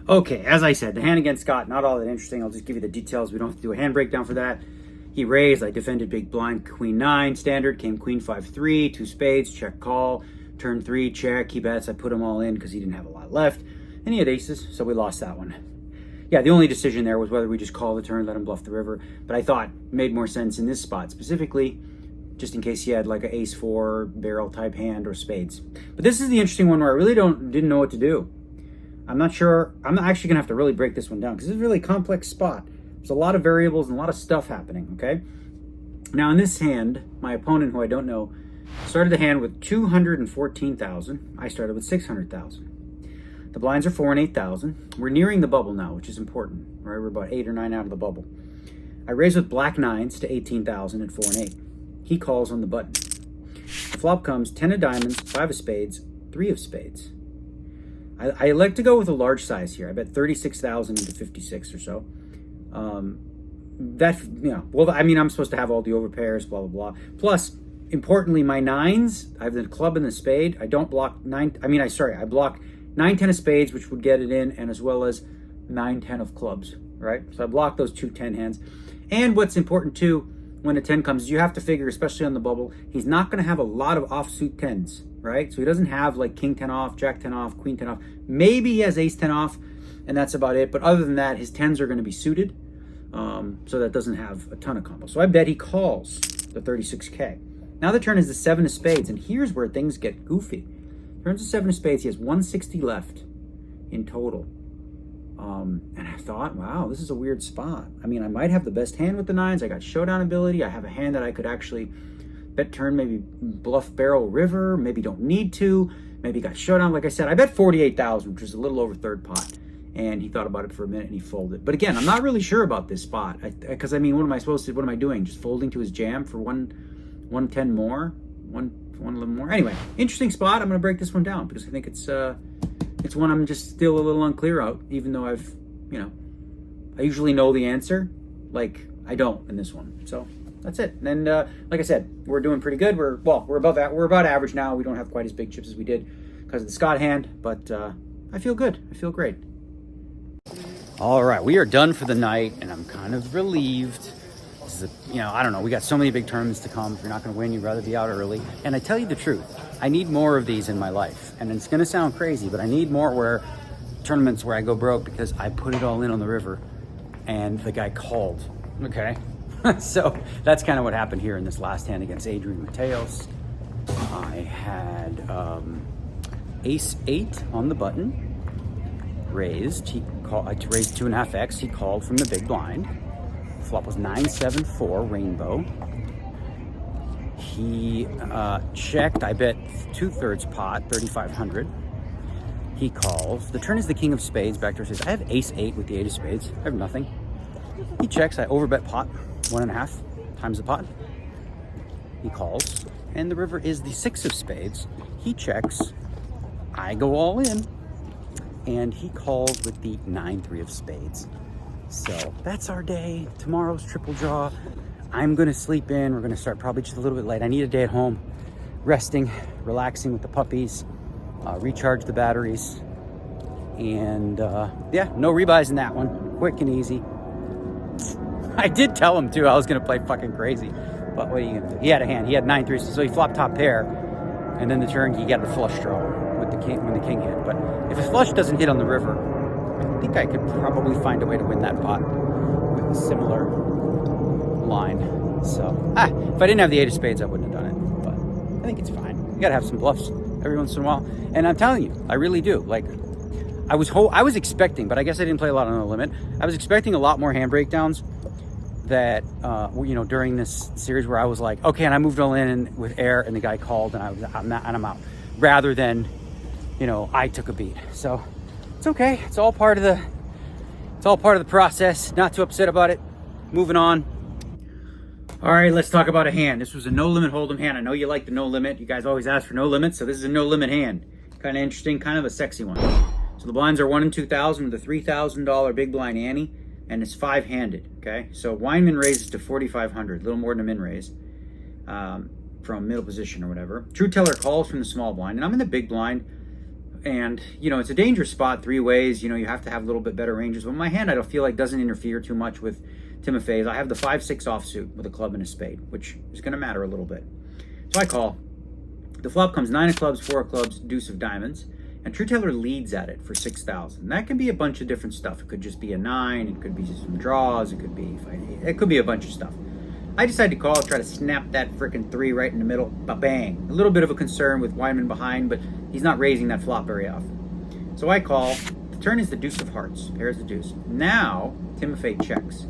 Okay, as I said, the hand against Scott, not all that interesting. I'll just give you the details. We don't have to do a hand breakdown for that. He raised, I defended big blind, queen 9, standard, came queen 5-3, 2 spades, check call, turn 3, check, he bets, I put him all in because he didn't have a lot left, and he had aces, so we lost that one. Yeah, the only decision there was whether we just call the turn, let him bluff the river, but I thought it made more sense in this spot, specifically, just in case he had like an ace-4 barrel type hand or spades. But this is the interesting one where I really didn't know what to do. I'm not sure, I'm actually gonna have to really break this one down because it's a really complex spot. There's a lot of variables and a lot of stuff happening, okay? Now in this hand, my opponent, who I don't know, started the hand with 214,000. I started with 600,000. The blinds are 4 and 8,000. We're nearing the bubble now, which is important, right? We're about 8 or 9 out of the bubble. I raise with black 9s to 18,000 at 4 and 8. He calls on the button. The flop comes 10 of diamonds, 5 of spades, 3 of spades. I like to go with a large size here. I bet 36,000 into 56 or so. Well, I mean, I'm supposed to have all the overpairs, blah, blah, blah. Plus, importantly, my 9s, I have the club and the spade. I don't block I block 9-10 of spades, which would get it in, and as well as 9-10 of clubs, right? So I block those 2 10 hands. And what's important too, when a 10 comes, you have to figure, especially on the bubble, he's not going to have a lot of offsuit 10s, right? So he doesn't have like king 10 off, jack 10 off, queen 10 off. Maybe he has ace 10 off, and that's about it. But other than that, his 10s are going to be suited, so that doesn't have a ton of combos. So I bet he calls the 36K. Now the turn is the 7 of spades, and here's where things get goofy. Turns the 7 of spades, he has 160 left in total. And I thought, wow, this is a weird spot. I mean, I might have the best hand with the 9s. I got showdown ability. I have a hand that I could actually bet turn, maybe bluff barrel river, maybe don't need to, maybe got showdown. Like I said, I bet 48,000, which is a little over third pot. And he thought about it for a minute and he folded. But again, I'm not really sure about this spot. Because I mean, what am I doing? Just folding to his jam for 110 more? 111 more? Anyway, interesting spot. I'm going to break this one down because I think it's one I'm just still a little unclear out, even though I usually know the answer. Like, I don't in this one. So that's it. And like I said, we're doing pretty good. We're about average now. We don't have quite as big chips as we did because of the Scott hand, but I feel good. I feel great. All right, we are done for the night, and I'm kind of relieved. This is I don't know. We got so many big tournaments to come. If you're not going to win, you'd rather be out early. And I tell you the truth, I need more of these in my life. And it's going to sound crazy, but I need more tournaments where I go broke because I put it all in on the river, and the guy called. Okay, so that's kind of what happened here in this last hand against Adrian Mateos. I had ace 8 on the button. Raised. I raised 2.5x. He called from the big blind. Flop was 9-7-4 rainbow. He checked. I bet 2/3 pot, 3,500. He calls. The turn is the king of spades. Backdoor says I have ace 8 with the 8 of spades. I have nothing. He checks. I overbet pot 1.5 times the pot. He calls, and the river is the 6 of spades. He checks. I go all in. And he calls with the 9-3 of spades. So that's our day. Tomorrow's triple draw. I'm gonna sleep in. We're gonna start probably just a little bit late. I need a day at home, resting, relaxing with the puppies, recharge the batteries. And yeah, no rebuys in that one. Quick and easy. I did tell him too I was gonna play fucking crazy. But what are you gonna do? He had a hand. He had 9-3, so he flopped top pair. And then the turn, he got the flush draw with the king when the king hit. But if his flush doesn't hit on the river, I think I could probably find a way to win that pot with a similar line. So, if I didn't have the 8 of spades, I wouldn't have done it. But I think it's fine. You gotta have some bluffs every once in a while. And I'm telling you, I really do. Like, I was expecting, but I guess I didn't play a lot on the limit. I was expecting a lot more hand breakdowns that during this series where I was like, okay, and I moved all in with air, and the guy called, and I'm out, rather than I took a beat. So it's okay. It's all part of the process. Not too upset about it. Moving on. All right, let's talk about a hand. This was a no limit hold'em hand. I know you like the no limit. You guys always ask for no limits, so this is a no limit hand. Kind of interesting, kind of a sexy one. So the blinds are 1 and 2,000 with a $3,000 big blind ante, and it's 5-handed. Okay, so Weinman raises to 4,500, a little more than a min raise from middle position or whatever. True Teller calls from the small blind, and I'm in the big blind. And, you know, it's a dangerous spot 3 ways. You know, you have to have a little bit better ranges. But my hand, I don't feel like doesn't interfere too much with Timofey's. I have the 5-6 offsuit with a club and a spade, which is going to matter a little bit. So I call. The flop comes 9 of clubs, 4 of clubs, deuce of diamonds. And True Taylor leads at it for 6,000. That could be a bunch of different stuff. It could just be a 9. It could be some draws. It could be a bunch of stuff. I decide to call, try to snap that frickin' 3 right in the middle. Ba-bang. A little bit of a concern with Wyman behind, but he's not raising that flop very often. So I call. The turn is the deuce of hearts. Pairs the deuce. Now, Timofey checks.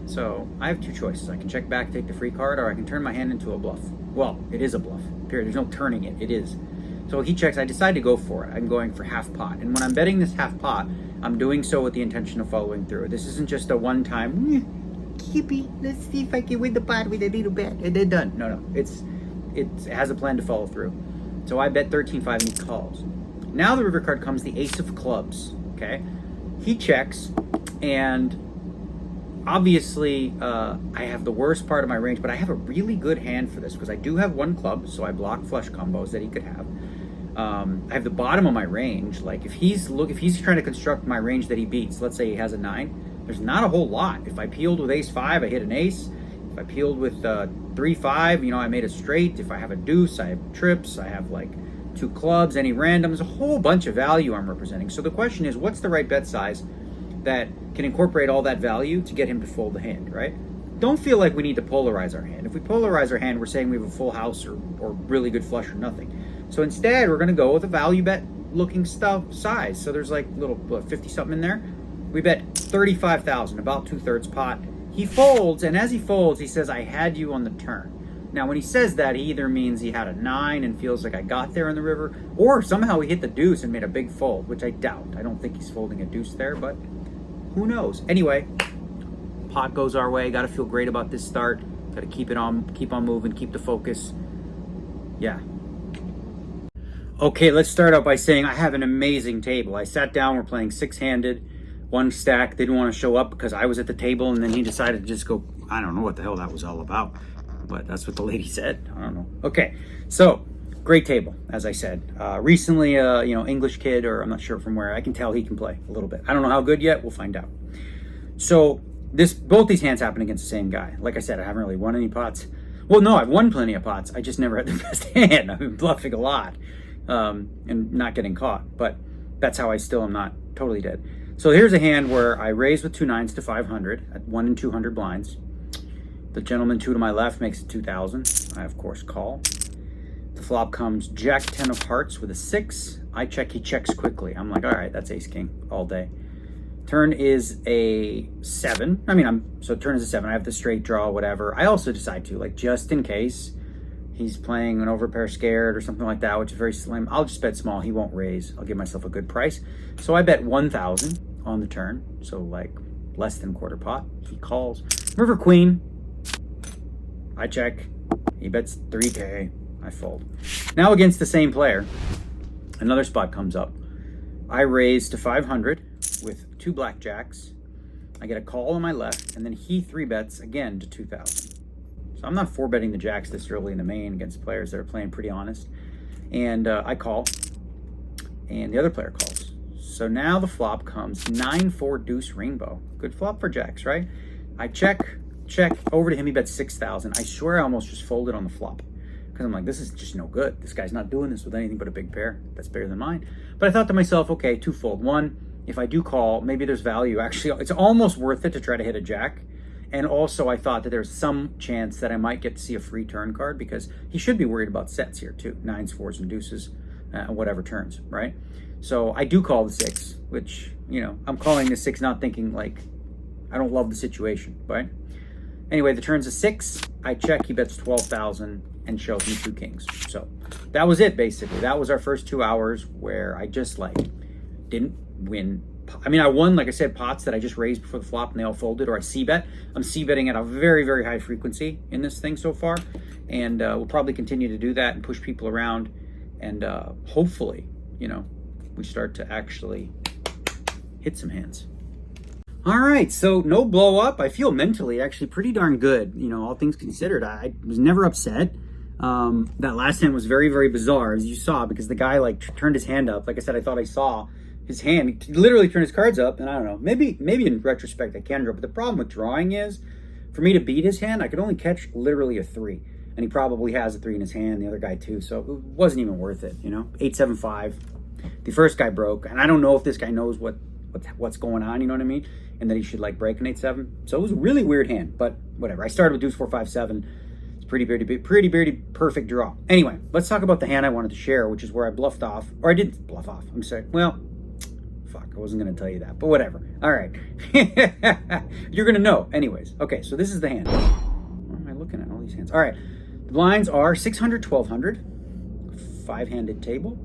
So I have 2 choices. I can check back, take the free card, or I can turn my hand into a bluff. Well, it is a bluff. Period. There's no turning it. It is. So he checks. I decide to go for it. I'm going for half pot. And when I'm betting this half pot, I'm doing so with the intention of following through. This isn't just a one-time, yippee, let's see if I can win the pot with a little bet, and then done. No. It has a plan to follow through. So I bet 13-5 and he calls. Now the river card comes the ace of clubs. Okay? He checks, and obviously, I have the worst part of my range, but I have a really good hand for this because I do have 1 club, so I block flush combos that he could have. I have the bottom of my range. Like if he's trying to construct my range that he beats, let's say he has a 9, there's not a whole lot. If I peeled with ace 5, I hit an ace. If I peeled with 3-5, you know, I made a straight. If I have a deuce, I have trips. I have like 2 clubs, any random. There's a whole bunch of value I'm representing. So the question is, what's the right bet size that can incorporate all that value to get him to fold the hand, right? Don't feel like we need to polarize our hand. If we polarize our hand, we're saying we have a full house or really good flush or nothing. So instead, we're going to go with a value bet looking stuff size. So there's like little 50 something in there. We bet 35,000, about 2/3 pot. He folds, and as he folds, he says, I had you on the turn. Now, when he says that, he either means he had a 9 and feels like I got there in the river, or somehow he hit the deuce and made a big fold, which I doubt. I don't think he's folding a deuce there, but who knows? Anyway, pot goes our way. Got to feel great about this start. Got to keep on moving, keep the focus. Yeah. Okay, let's start out by saying I have an amazing table. I sat down, we're playing 6-handed, 1 stack. Didn't want to show up because I was at the table, and then he decided to just go. I don't know what the hell that was all about, but that's what the lady said. I don't know. Okay, so great table, as I said. Recently, English kid, or I'm not sure from where. I can tell he can play a little bit. I don't know how good yet. We'll find out. So both these hands happen against the same guy. Like I said, I haven't really won any pots. Well, no, I've won plenty of pots. I just never had the best hand. I've been bluffing a lot and not getting caught. But that's how I still am not totally dead. So here's a hand where I raise with 2 9s to 500 at 1 in 200 blinds. The gentleman 2 to my left makes it 2,000. I, of course, call. The flop comes Jack 10 of hearts with a 6. I check, he checks quickly. I'm like, all right, that's ace king all day. Turn is a 7. So turn is a 7. I have the straight draw, whatever. I also decide to, like, just in case he's playing an overpair scared or something like that, which is very slim, I'll just bet small. He won't raise. I'll give myself a good price. So I bet 1,000 on the turn. So like less than quarter pot. He calls. River queen. I check. He bets 3K. I fold. Now against the same player, another spot comes up. I raise to 500 with 2 blackjacks. I get a call on my left, and then he 3-bets again to 2,000. So I'm not 4-betting the jacks this early in the main against players that are playing pretty honest. And I call, and the other player calls. So now the flop comes 9-4 deuce rainbow. Good flop for jacks, right? I check over to him. He bets 6,000. I swear I almost just folded on the flop because I'm like, this is just no good. This guy's not doing this with anything but a big pair. That's bigger than mine. But I thought to myself, okay, twofold. One, if I do call, maybe there's value. Actually, it's almost worth it to try to hit a jack. And also, I thought that there's some chance that I might get to see a free turn card because he should be worried about sets here too. 9s, 4s, and deuces, whatever turns, right? So I do call the 6, which, I'm calling the 6 not thinking like I don't love the situation, right? Anyway, the turn's a 6. I check, he bets 12,000 and shows me 2 kings. So that was it, basically. That was our first 2 hours where I just didn't win. I won, like I said, pots that I just raised before the flop and they all folded, or I c-bet. I'm c-betting at a very, very high frequency in this thing so far. And we'll probably continue to do that and push people around. And hopefully, we start to actually hit some hands. All right, so no blow up. I feel mentally actually pretty darn good, all things considered. I was never upset. That last hand was very, very bizarre, as you saw, because the guy like turned his hand up. Like I said, I thought I saw his hand. He literally turned his cards up, and I don't know. Maybe in retrospect I can draw. But the problem with drawing is, for me to beat his hand, I could only catch literally a 3, and he probably has a 3 in his hand. The other guy too, so it wasn't even worth it. You know, 8-7-5. The first guy broke, and I don't know if this guy knows what's going on. You know what I mean? And that he should like break an 8-7. So it was a really weird hand, but whatever. I started with deuce 4-5-7. Pretty perfect draw. Anyway, let's talk about the hand I wanted to share, which is where I bluffed off, or I didn't bluff off. I'm sorry. Well, fuck, I wasn't going to tell you that, but whatever. All right. You're going to know. Anyways. Okay, so this is the hand. What am I looking at? All these hands. All right. The blinds are 600, 1200. 5-handed table.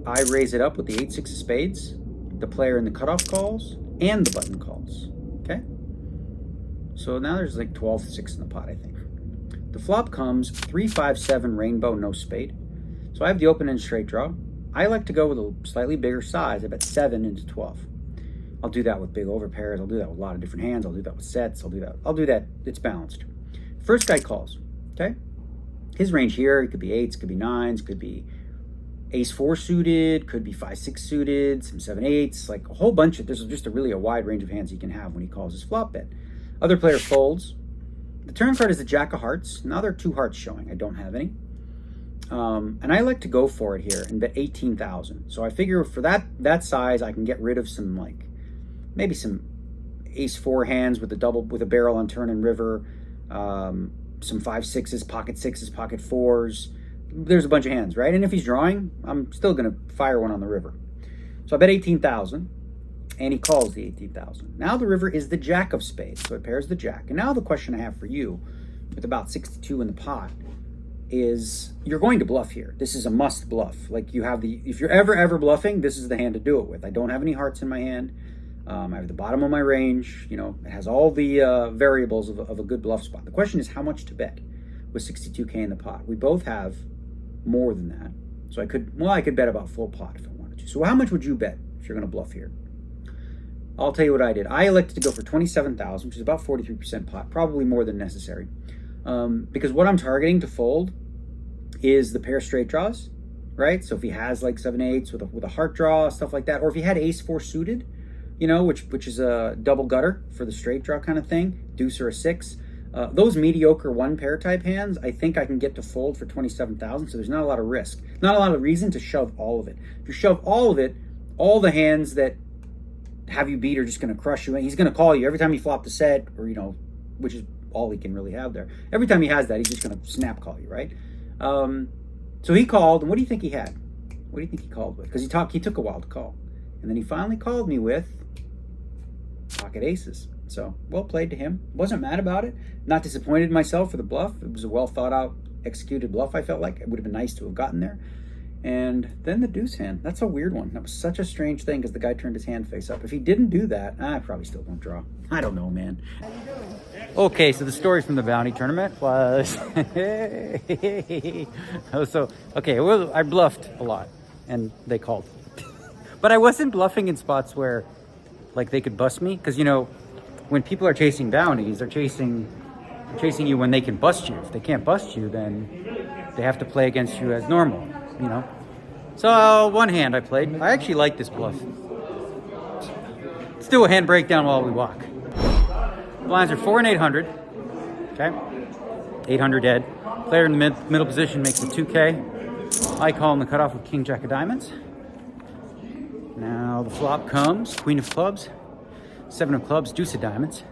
I raise it up with the 8-6 of spades. The player in the cutoff calls and the button calls. Okay? So now there's like 12-6 in the pot, I think. The flop comes 3-5-7 rainbow, no spade. So I have the open end straight draw. I like to go with a slightly bigger size. I bet 7 into 12. I'll do that with big overpairs. I'll do that with a lot of different hands. I'll do that with sets. I'll do that. It's balanced. First guy calls. Okay? His range here, it could be 8s, could be 9s, could be ace-4 suited, could be 5-6 suited, some 7-8s, like a whole bunch of, there's just a wide range of hands he can have when he calls his flop bet. Other player folds. The turn card is the jack of hearts. Now there are 2 hearts showing. I don't have any. And I like to go for it here and bet 18,000. So I figure for that size, I can get rid of some maybe some ace-4 hands with a barrel on turn and river, some 5-6s, pocket 6s, pocket 4s. There's a bunch of hands, right? And if he's drawing, I'm still going to fire one on the river. So I bet 18,000. And he calls the 18,000. Now the river is the jack of spades, so it pairs the jack. And now the question I have for you, with about 62 in the pot, is you're going to bluff here. This is a must bluff. Like if you're ever bluffing, this is the hand to do it with. I don't have any hearts in my hand. I have the bottom of my range. You know, it has all the variables of a good bluff spot. The question is how much to bet with 62K in the pot. We both have more than that. So I could bet about full pot if I wanted to. So how much would you bet if you're going to bluff here? I'll tell you what I did. I elected to go for 27,000, which is about 43% pot, probably more than necessary. Because what I'm targeting to fold is the pair straight draws, right? So if he has like 7-8s with a heart draw, stuff like that, or if he had ace-4 suited, you know, which is a double gutter for the straight draw kind of thing, deuce or a 6. Those mediocre one pair type hands, I think I can get to fold for 27,000. So there's not a lot of risk, not a lot of reason to shove all of it. If you shove all of it, all the hands that have you beat are just going to crush you. And he's going to call you every time he flopped a set, or, you know, which is all he can really have there. Every time he has that, he's just going to snap call you, right? So he called, and what do you think he had? What do you think he called with? Because he took a while to call. And then he finally called me with pocket aces. So, well played to him. Wasn't mad about it. Not disappointed in myself for the bluff. It was a well thought out, executed bluff, I felt like. It would have been nice to have gotten there. And then the deuce hand. That's a weird one. That was such a strange thing because the guy turned his hand face up. If he didn't do that, I probably still don't draw. I don't know, man. How you doing? Okay, so the story from the bounty tournament was... well, I bluffed a lot, and they called. But I wasn't bluffing in spots where, like, they could bust me. Because, you know, when people are chasing bounties, they're chasing you when they can bust you. If they can't bust you, then they have to play against you as normal, you know. So one hand I played. I actually like this bluff. Let's do a hand breakdown while we walk. Blinds are 4 and 800. Okay. 800 dead. Player in the middle position makes a 2K. I call in the cutoff with king jack of diamonds. Now the flop comes, queen of clubs, 7 of clubs, deuce of diamonds.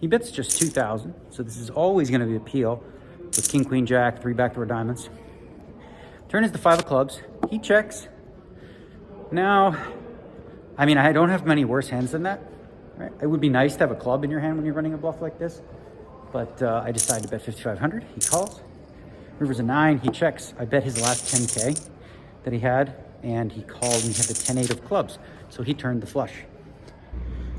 He bets just 2,000, so this is always going to be a peel with king, queen, jack, 3 backdoor diamonds. Turn is the 5 of clubs. He checks. Now, I mean, I don't have many worse hands than that. Right? It would be nice to have a club in your hand when you're running a bluff like this, but I decided to bet 5,500. He calls. River's a 9. He checks. I bet his last 10K that he had, and he called and he had the 10-8 of clubs, so he turned the flush.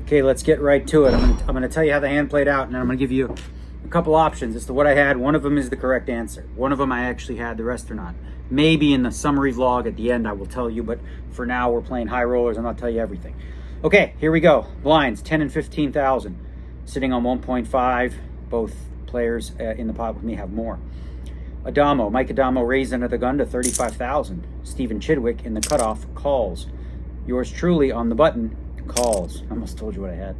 Okay, let's get right to it. I'm gonna tell you how the hand played out, and then I'm gonna give you a couple options as to what I had. One of them is the correct answer. One of them I actually had, the rest are not. Maybe in the summary vlog at the end I will tell you, but for now we're playing high rollers. I'm not tell you everything. Okay, here we go. Blinds, 10 and 15,000. Sitting on 1.5. Both players in the pot with me have more. Adamo, Mike Adamo raised under the gun to 35,000. Stephen Chidwick in the cutoff calls. Yours truly on the button calls. I almost told you what I had.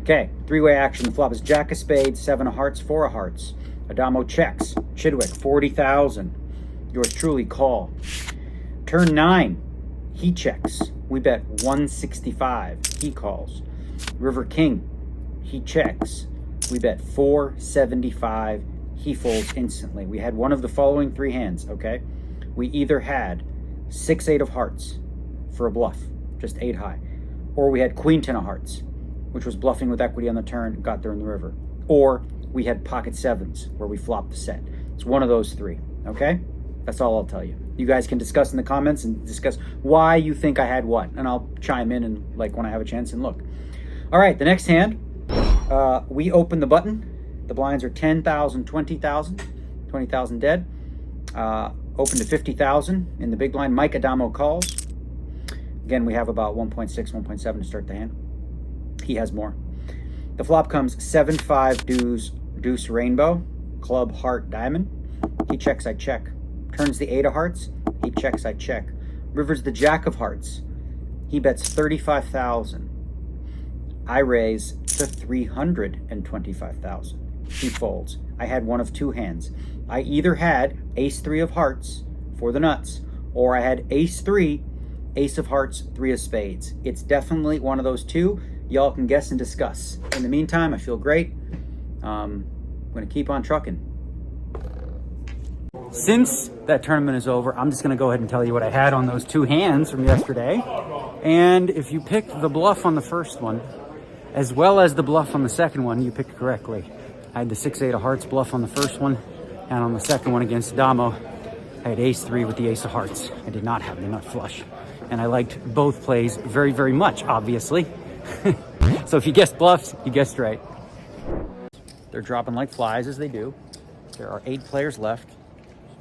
Okay, three-way action. The flop is Jack of Spades, 7 of Hearts, 4 of Hearts. Adamo checks. Chidwick, 40,000. Yours truly call. Turn 9, he checks. We bet 165. He calls. River King, he checks. We bet 475. He folds instantly. We had one of the following 3 hands, okay? We either had 6-8 of Hearts for a bluff, just 8 high, or we had Queen 10 of Hearts, which was bluffing with equity on the turn, got there in the river, or we had pocket 7s where we flopped the set. It's one of those 3, okay? That's all I'll tell you. You guys can discuss in the comments and discuss why you think I had what, and I'll chime in and like when I have a chance and look. All right, the next hand, we open the button. The blinds are 10,000, 20,000, 20,000 dead. Open to 50,000 in the big blind. Mike Adamo calls. Again, we have about 1.6, 1.7 to start the hand. He has more. The flop comes 7-5 deuce rainbow, club heart diamond. He checks, I check. Turns the 8 of Hearts. He checks, I check. River's the Jack of Hearts. He bets 35,000. I raise to 325,000. He folds. I had one of 2 hands. I either had Ace-3 of Hearts for the nuts, or I had Ace-3, Ace of Hearts, 3 of Spades. It's definitely one of those 2. Y'all can guess and discuss. In the meantime, I feel great. I'm going to keep on trucking. Since that tournament is over, I'm just going to go ahead and tell you what I had on those 2 hands from yesterday. And if you picked the bluff on the first one, as well as the bluff on the second one, you picked correctly. I had the 6-8 of Hearts bluff on the first one, and on the second one against Adamo, I had Ace-3 with the Ace of Hearts. I did not have the nut flush. And I liked both plays very, very much, obviously. So if you guessed bluffs, you guessed right. They're dropping like flies, as they do. There are 8 players left. Just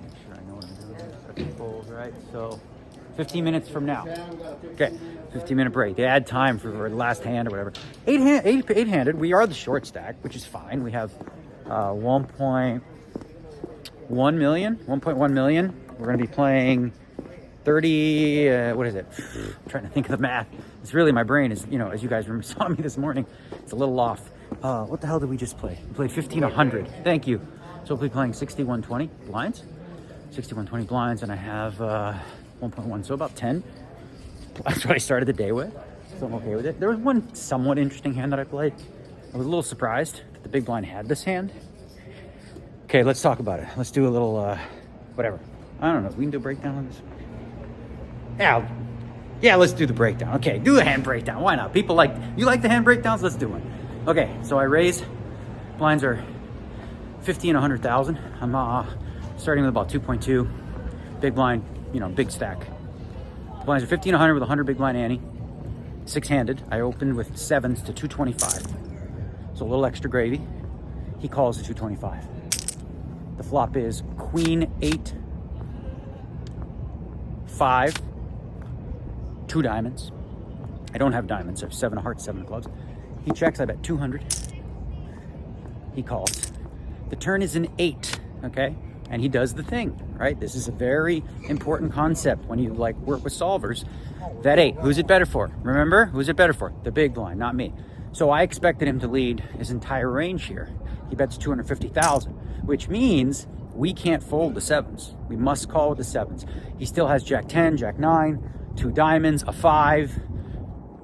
make sure I know what I'm doing. Second fold, right? So 15 minutes from now. Okay, 15-minute break. They add time for the last hand or whatever. Eight-handed. We are the short stack, which is fine. We have 1.1 million. We're going to be playing 30. What is it? I'm trying to think of the math. It's really, my brain is, you know, as you guys saw me this morning, it's a little off. What the hell did we just play? We played 1,500. Thank you. So we'll be playing 6120 blinds. 6120 blinds, and I have 1.1, so about 10. That's what I started the day with, so I'm okay with it. There was one somewhat interesting hand that I played. I was a little surprised that the big blind had this hand. Okay, let's talk about it. Let's do a little, whatever. I don't know, we can do a breakdown on this. Yeah, let's do the breakdown. Okay, do the hand breakdown. Why not? People like, you like the hand breakdowns? Let's do one. Okay, so I raised, blinds are 50 and 100,000. I'm starting with about 2.2. Big blind, you know, big stack. Blinds are 50 and 100 with 100 big blind ante. 6-handed. I opened with 7s to 225. So a little extra gravy. He calls to 225. The flop is Queen 8, 5, 2 diamonds. I don't have diamonds. I have 7 of Hearts, 7 of Clubs. He checks. I bet 200. He calls. The turn is an 8. Okay. And he does the thing, right? This is a very important concept when you like work with solvers. That 8, who's it better for? Remember, who's it better for? The big blind, not me. So I expected him to lead his entire range here. He bets 250,000, which means we can't fold the 7s. We must call with the 7s. He still has Jack 10, Jack 9, 2 diamonds, a 5,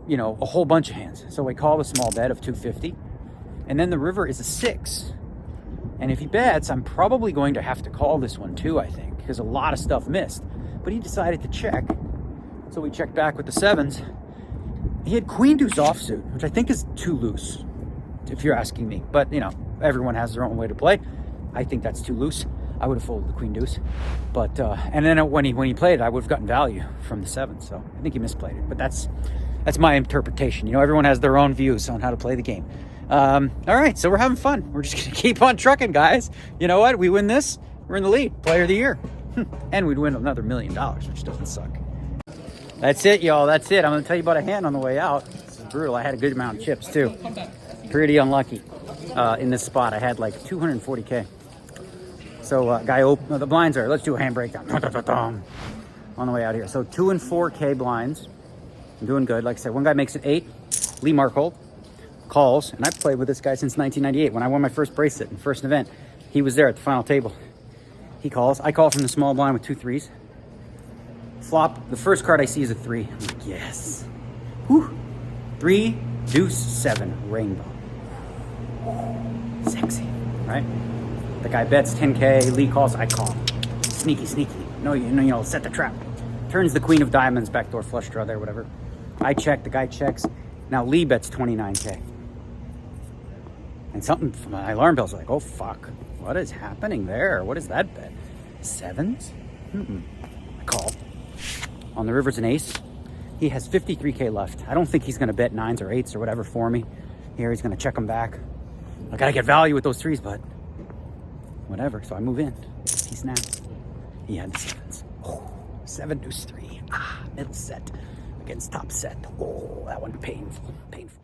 you know, a whole bunch of hands. So we call the small bet of 250. And then the river is a 6. And if he bets, I'm probably going to have to call this one too, I think, because a lot of stuff missed. But he decided to check. So we checked back with the 7s. He had Queen Deuce offsuit, which I think is too loose, if you're asking me. But, you know, everyone has their own way to play. I think that's too loose. I would have folded the Queen Deuce. But, and then when he played it, I would have gotten value from the 7s. So I think he misplayed it. But that's my interpretation. You know, everyone has their own views on how to play the game. All right, so we're having fun. We're just gonna keep on trucking, guys. You know what? We win this, we're in the lead. Player of the year. And we'd win another $1 million, which doesn't suck. That's it, y'all. That's it. I'm gonna tell you about a hand on the way out. This is brutal. I had a good amount of chips too. Pretty unlucky in this spot. I had like 240K. So the blinds are, let's do a hand breakdown. On the way out here. So 2 and 4K blinds. I'm doing good. Like I said, one guy makes it 8. Lee Markhold calls, and I've played with this guy since 1998 when I won my first bracelet in first event. He was there at the final table. He calls. I call from the small blind with 2 3s. Flop. The first card I see is a 3. I'm like, yes. Whew. 3, deuce, 7, rainbow. Sexy, right? The guy bets 10K. Lee calls. I call. Sneaky, sneaky. No, you know, set the trap. Turns the queen of diamonds, backdoor flush draw there, whatever. I check. The guy checks. Now Lee bets 29K. And something from my alarm bells are like, oh fuck, what is happening there? What is that bet? 7s? I call. On the river's an ace. He has 53K left. I don't think he's gonna bet 9s or 8s or whatever for me. Here he's gonna check them back. I gotta get value with those 3s, but whatever. So I move in. He snaps. He had the 7s. Oh, 7 deuce 3. Middle set against top set. Oh, that one painful, painful.